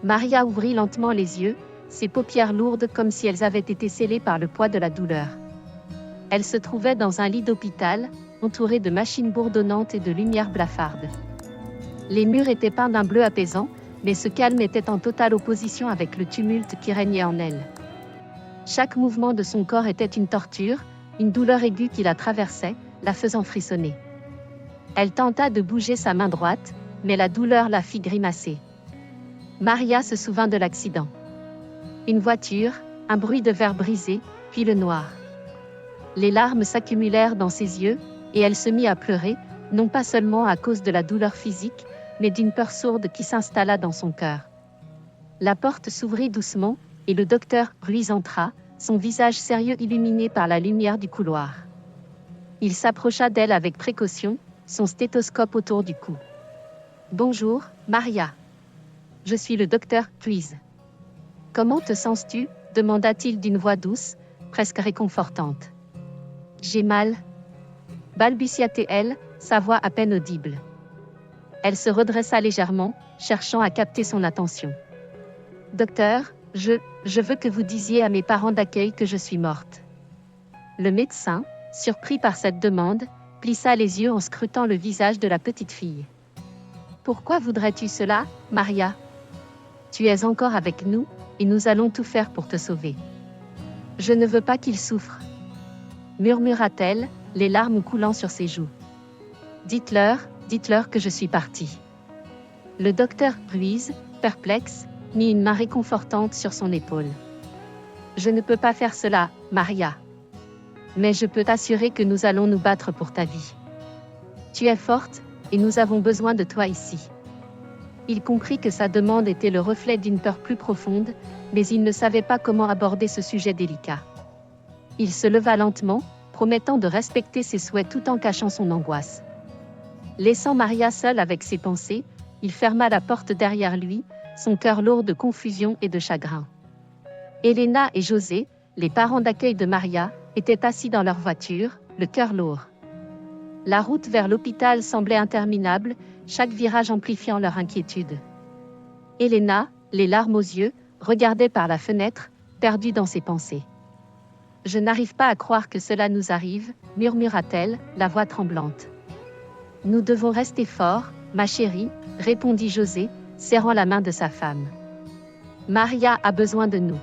Maria ouvrit lentement les yeux, ses paupières lourdes comme si elles avaient été scellées par le poids de la douleur. Elle se trouvait dans un lit d'hôpital, entourée de machines bourdonnantes et de lumières blafardes. Les murs étaient peints d'un bleu apaisant, mais ce calme était en totale opposition avec le tumulte qui régnait en elle. Chaque mouvement de son corps était une torture, une douleur aiguë qui la traversait, la faisant frissonner. Elle tenta de bouger sa main droite, mais la douleur la fit grimacer. Maria se souvint de l'accident. Une voiture, un bruit de verre brisé, puis le noir. Les larmes s'accumulèrent dans ses yeux, et elle se mit à pleurer, non pas seulement à cause de la douleur physique, mais d'une peur sourde qui s'installa dans son cœur. La porte s'ouvrit doucement, et le docteur Ruiz entra, son visage sérieux illuminé par la lumière du couloir. Il s'approcha d'elle avec précaution, son stéthoscope autour du cou. « Bonjour, Maria. Je suis le docteur Ruiz. Comment te sens-tu » demanda-t-il d'une voix douce, presque réconfortante. « J'ai mal. » balbutia-t-elle, sa voix à peine audible. Elle se redressa légèrement, cherchant à capter son attention. « Docteur, je veux que vous disiez à mes parents d'accueil que je suis morte. » Le médecin, surpris par cette demande, plissa les yeux en scrutant le visage de la petite fille. « Pourquoi voudrais-tu cela, Maria ? Tu es encore avec nous, et nous allons tout faire pour te sauver. »« Je ne veux pas qu'il souffre. » murmura-t-elle, les larmes coulant sur ses joues. « Dites-leur que je suis partie. » Le docteur Ruiz, perplexe, mit une main réconfortante sur son épaule. « Je ne peux pas faire cela, Maria. Mais je peux t'assurer que nous allons nous battre pour ta vie. Tu es forte, et nous avons besoin de toi ici. » Il comprit que sa demande était le reflet d'une peur plus profonde, mais il ne savait pas comment aborder ce sujet délicat. Il se leva lentement, promettant de respecter ses souhaits tout en cachant son angoisse. Laissant Maria seule avec ses pensées, il ferma la porte derrière lui, son cœur lourd de confusion et de chagrin. Elena et José, les parents d'accueil de Maria, étaient assis dans leur voiture, le cœur lourd. La route vers l'hôpital semblait interminable, chaque virage amplifiant leur inquiétude. Elena, les larmes aux yeux, regardait par la fenêtre, perdue dans ses pensées. « Je n'arrive pas à croire que cela nous arrive, » murmura-t-elle, la voix tremblante. « Nous devons rester forts, ma chérie, » répondit José, serrant la main de sa femme. « Maria a besoin de nous. »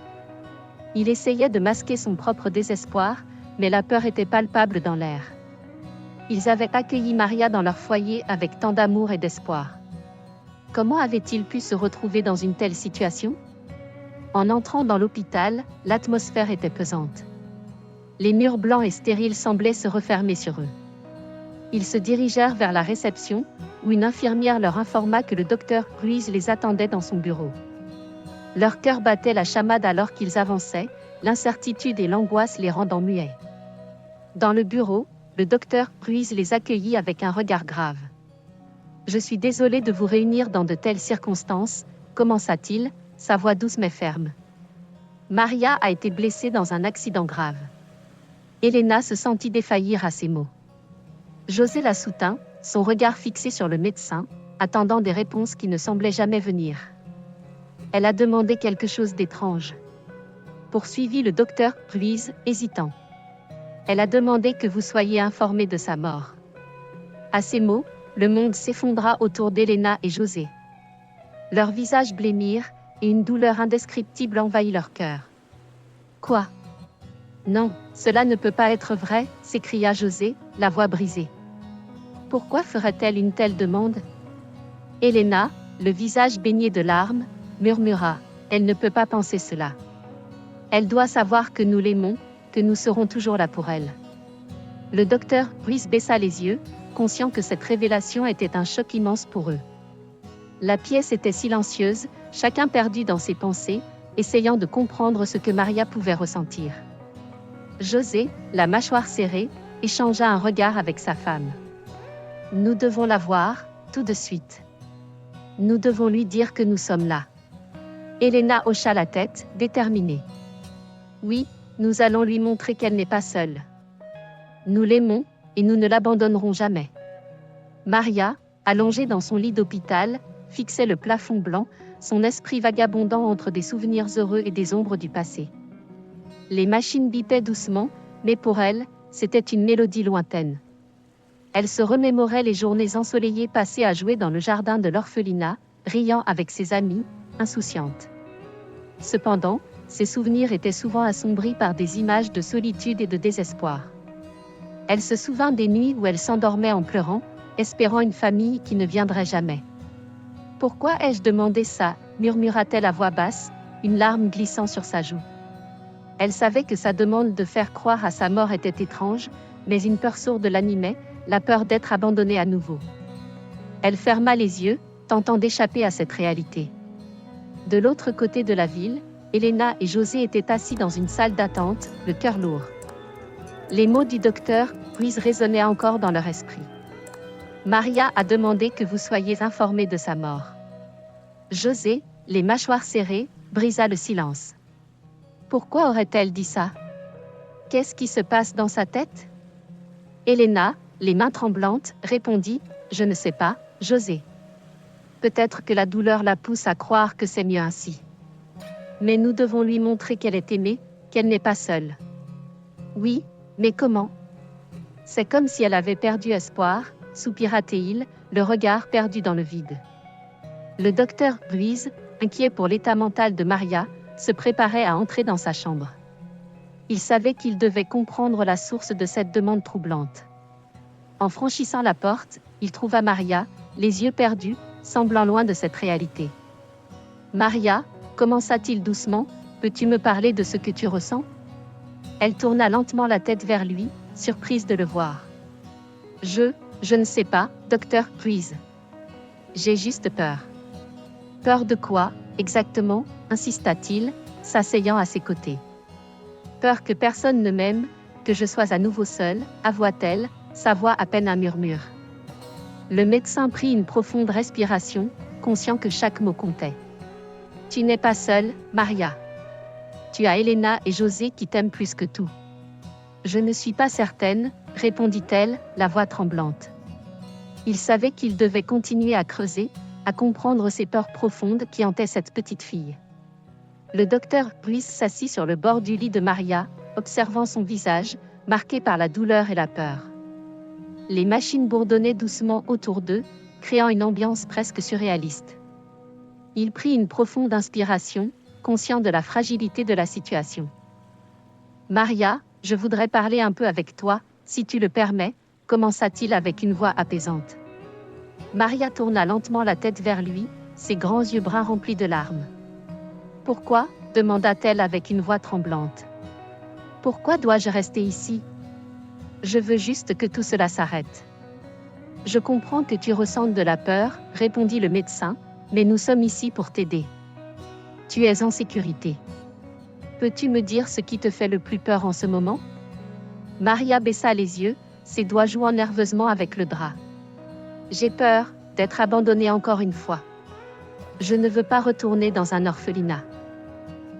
Il essayait de masquer son propre désespoir, mais la peur était palpable dans l'air. Ils avaient accueilli Maria dans leur foyer avec tant d'amour et d'espoir. Comment avait-il pu se retrouver dans une telle situation ? En entrant dans l'hôpital, l'atmosphère était pesante. Les murs blancs et stériles semblaient se refermer sur eux. Ils se dirigèrent vers la réception, où une infirmière leur informa que le docteur Ruiz les attendait dans son bureau. Leur cœur battait la chamade alors qu'ils avançaient, l'incertitude et l'angoisse les rendant muets. Dans le bureau, le docteur Ruiz les accueillit avec un regard grave. « Je suis désolé de vous réunir dans de telles circonstances, » commença-t-il, sa voix douce mais ferme. « Maria a été blessée dans un accident grave. » Elena se sentit défaillir à ces mots. José la soutint, son regard fixé sur le médecin, attendant des réponses qui ne semblaient jamais venir. « Elle a demandé quelque chose d'étrange. » poursuivit le docteur Ruiz, hésitant. « Elle a demandé que vous soyez informés de sa mort. » À ces mots, le monde s'effondra autour d'Elena et José. Leurs visages blêmirent, et une douleur indescriptible envahit leur cœur. « Quoi ? Non, cela ne peut pas être vrai, » s'écria José, la voix brisée. « Pourquoi ferait-elle une telle demande ?» Elena, le visage baigné de larmes, murmura « Elle ne peut pas penser cela. Elle doit savoir que nous l'aimons, que nous serons toujours là pour elle. » Le docteur Ruiz baissa les yeux, conscient que cette révélation était un choc immense pour eux. La pièce était silencieuse, chacun perdu dans ses pensées, essayant de comprendre ce que Maria pouvait ressentir. José, la mâchoire serrée, échangea un regard avec sa femme. « Nous devons la voir, tout de suite. Nous devons lui dire que nous sommes là. » Elena hocha la tête, déterminée. « Oui, nous allons lui montrer qu'elle n'est pas seule. Nous l'aimons, et nous ne l'abandonnerons jamais. » Maria, allongée dans son lit d'hôpital, fixait le plafond blanc, son esprit vagabondant entre des souvenirs heureux et des ombres du passé. Les machines bipaient doucement, mais pour elle, c'était une mélodie lointaine. Elle se remémorait les journées ensoleillées passées à jouer dans le jardin de l'orphelinat, riant avec ses amis, insouciante. Cependant, ses souvenirs étaient souvent assombris par des images de solitude et de désespoir. Elle se souvint des nuits où elle s'endormait en pleurant, espérant une famille qui ne viendrait jamais. « Pourquoi ai-je demandé ça ?» murmura-t-elle à voix basse, une larme glissant sur sa joue. Elle savait que sa demande de faire croire à sa mort était étrange, mais une peur sourde l'animait, la peur d'être abandonnée à nouveau. Elle ferma les yeux, tentant d'échapper à cette réalité. De l'autre côté de la ville, Elena et José étaient assis dans une salle d'attente, le cœur lourd. Les mots du docteur Ruiz résonnaient encore dans leur esprit. Maria a demandé que vous soyez informés de sa mort. José, les mâchoires serrées, brisa le silence. Pourquoi aurait-elle dit ça? Qu'est-ce qui se passe dans sa tête? Elena, les mains tremblantes, répondit, je ne sais pas, José. Peut-être que la douleur la pousse à croire que c'est mieux ainsi. Mais nous devons lui montrer qu'elle est aimée, qu'elle n'est pas seule. Oui, mais comment? C'est comme si elle avait perdu espoir, soupira Théil, le regard perdu dans le vide. Le docteur Ruiz, inquiet pour l'état mental de Maria, se préparait à entrer dans sa chambre. Il savait qu'il devait comprendre la source de cette demande troublante. En franchissant la porte, il trouva Maria, les yeux perdus, semblant loin de cette réalité. « Maria, commença-t-il doucement, peux-tu me parler de ce que tu ressens ?» Elle tourna lentement la tête vers lui, surprise de le voir. « Je ne sais pas, docteur Ruiz. J'ai juste peur. » « Peur de quoi, exactement ?» insista-t-il, s'asseyant à ses côtés. « Peur que personne ne m'aime, que je sois à nouveau seule, avoua-t-elle, sa voix à peine un murmure. Le médecin prit une profonde respiration, conscient que chaque mot comptait. « Tu n'es pas seule, Maria. Tu as Elena et José qui t'aiment plus que tout. » « Je ne suis pas certaine, » répondit-elle, la voix tremblante. Il savait qu'il devait continuer à creuser, à comprendre ces peurs profondes qui hantaient cette petite fille. Le docteur Ruiz s'assit sur le bord du lit de Maria, observant son visage, marqué par la douleur et la peur. Les machines bourdonnaient doucement autour d'eux, créant une ambiance presque surréaliste. Il prit une profonde inspiration, conscient de la fragilité de la situation. « Maria, je voudrais parler un peu avec toi, si tu le permets, » commença-t-il avec une voix apaisante. Maria tourna lentement la tête vers lui, ses grands yeux bruns remplis de larmes. « Pourquoi ?» demanda-t-elle avec une voix tremblante. « Pourquoi dois-je rester ici? Je veux juste que tout cela s'arrête. »« Je comprends que tu ressentes de la peur, » répondit le médecin, « mais nous sommes ici pour t'aider. Tu es en sécurité. Peux-tu me dire ce qui te fait le plus peur en ce moment ?» Maria baissa les yeux, ses doigts jouant nerveusement avec le drap. « J'ai peur d'être abandonnée encore une fois. Je ne veux pas retourner dans un orphelinat. »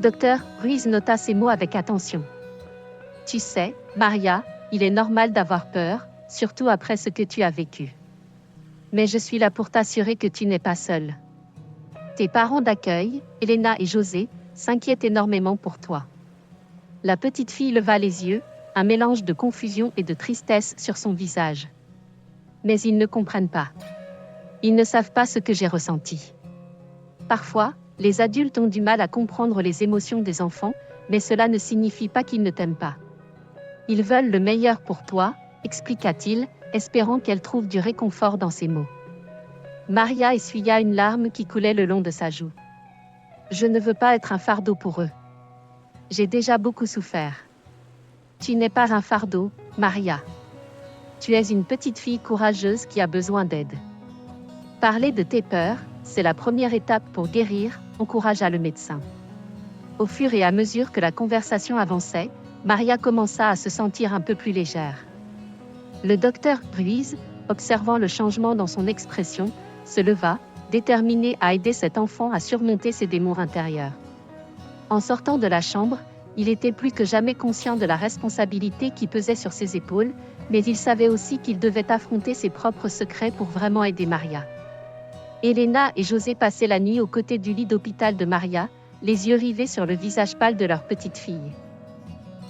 Docteur Ruiz nota ces mots avec attention. « Tu sais, Maria, il est normal d'avoir peur, surtout après ce que tu as vécu. Mais je suis là pour t'assurer que tu n'es pas seule. Tes parents d'accueil, Elena et José, s'inquiètent énormément pour toi. » La petite fille leva les yeux, un mélange de confusion et de tristesse sur son visage. « Mais ils ne comprennent pas. Ils ne savent pas ce que j'ai ressenti. Parfois, les adultes ont du mal à comprendre les émotions des enfants, mais cela ne signifie pas qu'ils ne t'aiment pas. Ils veulent le meilleur pour toi, » expliqua-t-il, espérant qu'elle trouve du réconfort dans ses mots. Maria essuya une larme qui coulait le long de sa joue. « Je ne veux pas être un fardeau pour eux. J'ai déjà beaucoup souffert. » « Tu n'es pas un fardeau, Maria. Tu es une petite fille courageuse qui a besoin d'aide. Parler de tes peurs, c'est la première étape pour guérir, » encouragea le médecin. Au fur et à mesure que la conversation avançait, Maria commença à se sentir un peu plus légère. Le docteur Ruiz, observant le changement dans son expression, se leva, déterminé à aider cet enfant à surmonter ses démons intérieurs. En sortant de la chambre, il était plus que jamais conscient de la responsabilité qui pesait sur ses épaules, mais il savait aussi qu'il devait affronter ses propres secrets pour vraiment aider Maria. Elena et José passaient la nuit aux côtés du lit d'hôpital de Maria, les yeux rivés sur le visage pâle de leur petite fille.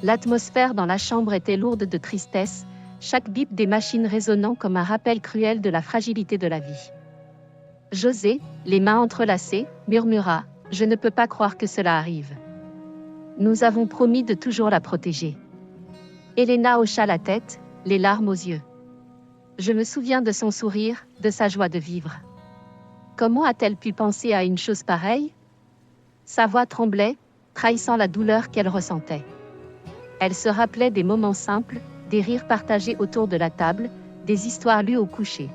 L'atmosphère dans la chambre était lourde de tristesse, chaque bip des machines résonnant comme un rappel cruel de la fragilité de la vie. José, les mains entrelacées, murmura « Je ne peux pas croire que cela arrive. Nous avons promis de toujours la protéger. » Elena hocha la tête, les larmes aux yeux. Je me souviens de son sourire, de sa joie de vivre. Comment a-t-elle pu penser à une chose pareille? Sa voix tremblait, trahissant la douleur qu'elle ressentait. Elle se rappelait des moments simples, des rires partagés autour de la table, des histoires lues au coucher.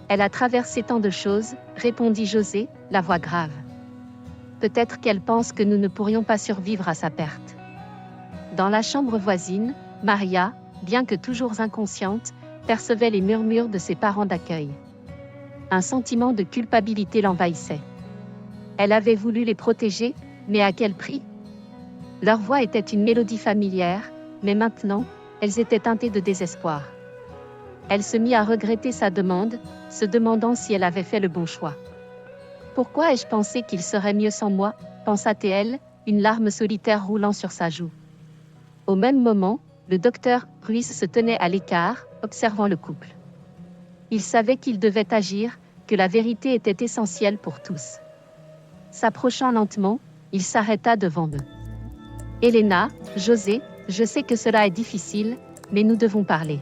Elle a traversé tant de choses, répondit José, la voix grave. Peut-être qu'elle pense que nous ne pourrions pas survivre à sa perte. Dans la chambre voisine, Maria, bien que toujours inconsciente, percevait les murmures de ses parents d'accueil. Un sentiment de culpabilité l'envahissait. Elle avait voulu les protéger, mais à quel prix? Leur voix était une mélodie familière, mais maintenant, elles étaient teintées de désespoir. Elle se mit à regretter sa demande, se demandant si elle avait fait le bon choix. Pourquoi ai-je pensé qu'il serait mieux sans moi, pensa-t-elle, une larme solitaire roulant sur sa joue. Au même moment, le docteur Ruiz se tenait à l'écart, observant le couple. Il savait qu'il devait agir, que la vérité était essentielle pour tous. S'approchant lentement, il s'arrêta devant eux. « Elena, José, je sais que cela est difficile, mais nous devons parler.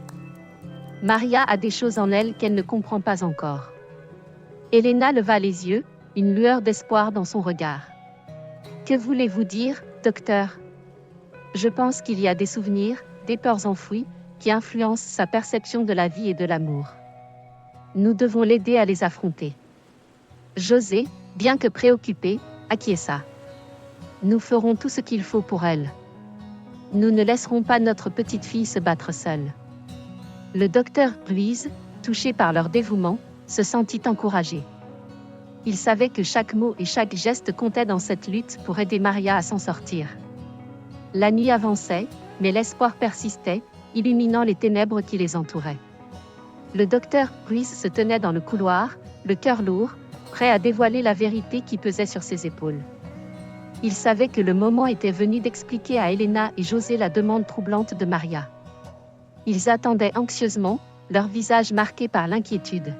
Maria a des choses en elle qu'elle ne comprend pas encore. » Elena leva les yeux, une lueur d'espoir dans son regard. « Que voulez-vous dire, docteur? Je pense qu'il y a des souvenirs, des peurs enfouies, qui influencent sa perception de la vie et de l'amour. Nous devons l'aider à les affronter. » José, bien que préoccupé, acquiesça. « Nous ferons tout ce qu'il faut pour elle. Nous ne laisserons pas notre petite fille se battre seule. » Le docteur Ruiz, touché par leur dévouement, se sentit encouragé. Il savait que chaque mot et chaque geste comptaient dans cette lutte pour aider Maria à s'en sortir. La nuit avançait, mais l'espoir persistait, illuminant les ténèbres qui les entouraient. Le docteur Ruiz se tenait dans le couloir, le cœur lourd, prêt à dévoiler la vérité qui pesait sur ses épaules. Il savait que le moment était venu d'expliquer à Elena et José la demande troublante de Maria. Ils attendaient anxieusement, leurs visages marqués par l'inquiétude.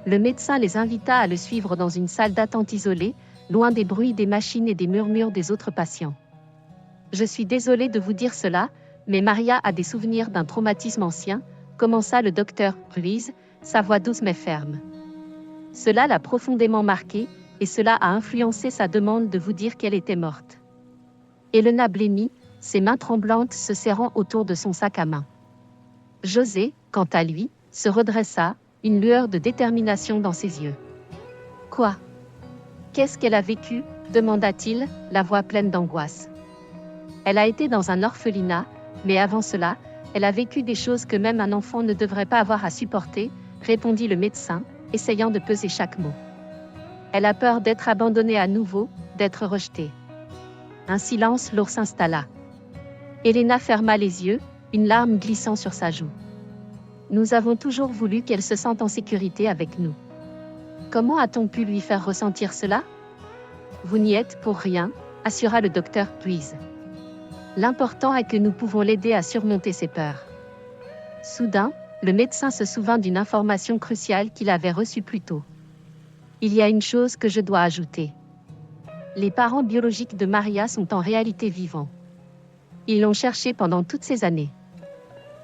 Le médecin les invita à le suivre dans une salle d'attente isolée, loin des bruits des machines et des murmures des autres patients. « Je suis désolé de vous dire cela, mais Maria a des souvenirs d'un traumatisme ancien, » commença le docteur Ruiz, sa voix douce mais ferme. « Cela l'a profondément marquée, et cela a influencé sa demande de vous dire qu'elle était morte. » Elena blêmit, ses mains tremblantes se serrant autour de son sac à main. José, quant à lui, se redressa, une lueur de détermination dans ses yeux. « Quoi? Qu'est-ce qu'elle a vécu ?» demanda-t-il, la voix pleine d'angoisse. « Elle a été dans un orphelinat, mais avant cela, elle a vécu des choses que même un enfant ne devrait pas avoir à supporter, » répondit le médecin, essayant de peser chaque mot. « Elle a peur d'être abandonnée à nouveau, d'être rejetée. » Un silence lourd s'installa. Elena ferma les yeux, une larme glissant sur sa joue. « Nous avons toujours voulu qu'elle se sente en sécurité avec nous. Comment a-t-on pu lui faire ressentir cela? » « Vous n'y êtes pour rien, » assura le docteur Ruiz. « L'important est que nous pouvons l'aider à surmonter ses peurs. » Soudain, le médecin se souvint d'une information cruciale qu'il avait reçue plus tôt. « Il y a une chose que je dois ajouter. Les parents biologiques de Maria sont en réalité vivants. Ils l'ont cherché pendant toutes ces années. »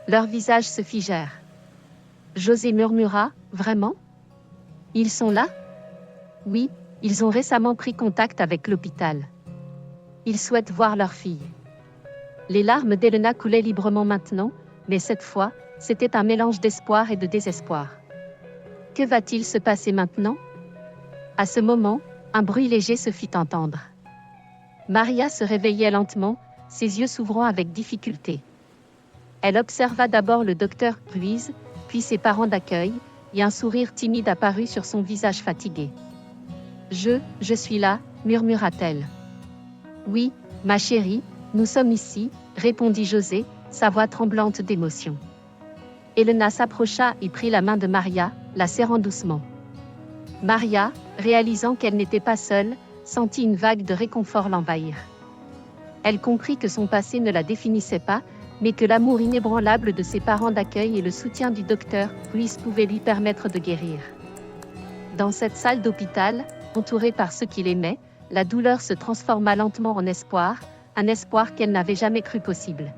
Leurs visages se figèrent. José murmura, « Vraiment? Ils sont là? » « Oui, ils ont récemment pris contact avec l'hôpital. Ils souhaitent voir leur fille. » Les larmes d'Elena coulaient librement maintenant, mais cette fois, c'était un mélange d'espoir et de désespoir. Que va-t-il se passer maintenant? À ce moment, un bruit léger se fit entendre. Maria se réveillait lentement, ses yeux s'ouvrant avec difficulté. Elle observa d'abord le docteur Ruiz, puis ses parents d'accueil, et un sourire timide apparut sur son visage fatigué. « Je suis là, » murmura-t-elle. « Oui, ma chérie, nous sommes ici, » répondit José, sa voix tremblante d'émotion. Elena s'approcha et prit la main de Maria, la serrant doucement. « Maria, réalisant qu'elle n'était pas seule, sentit une vague de réconfort l'envahir. Elle comprit que son passé ne la définissait pas, mais que l'amour inébranlable de ses parents d'accueil et le soutien du docteur Ruiz pouvaient lui permettre de guérir. Dans cette salle d'hôpital, entourée par ceux qui l'aimaient, la douleur se transforma lentement en espoir, un espoir qu'elle n'avait jamais cru possible.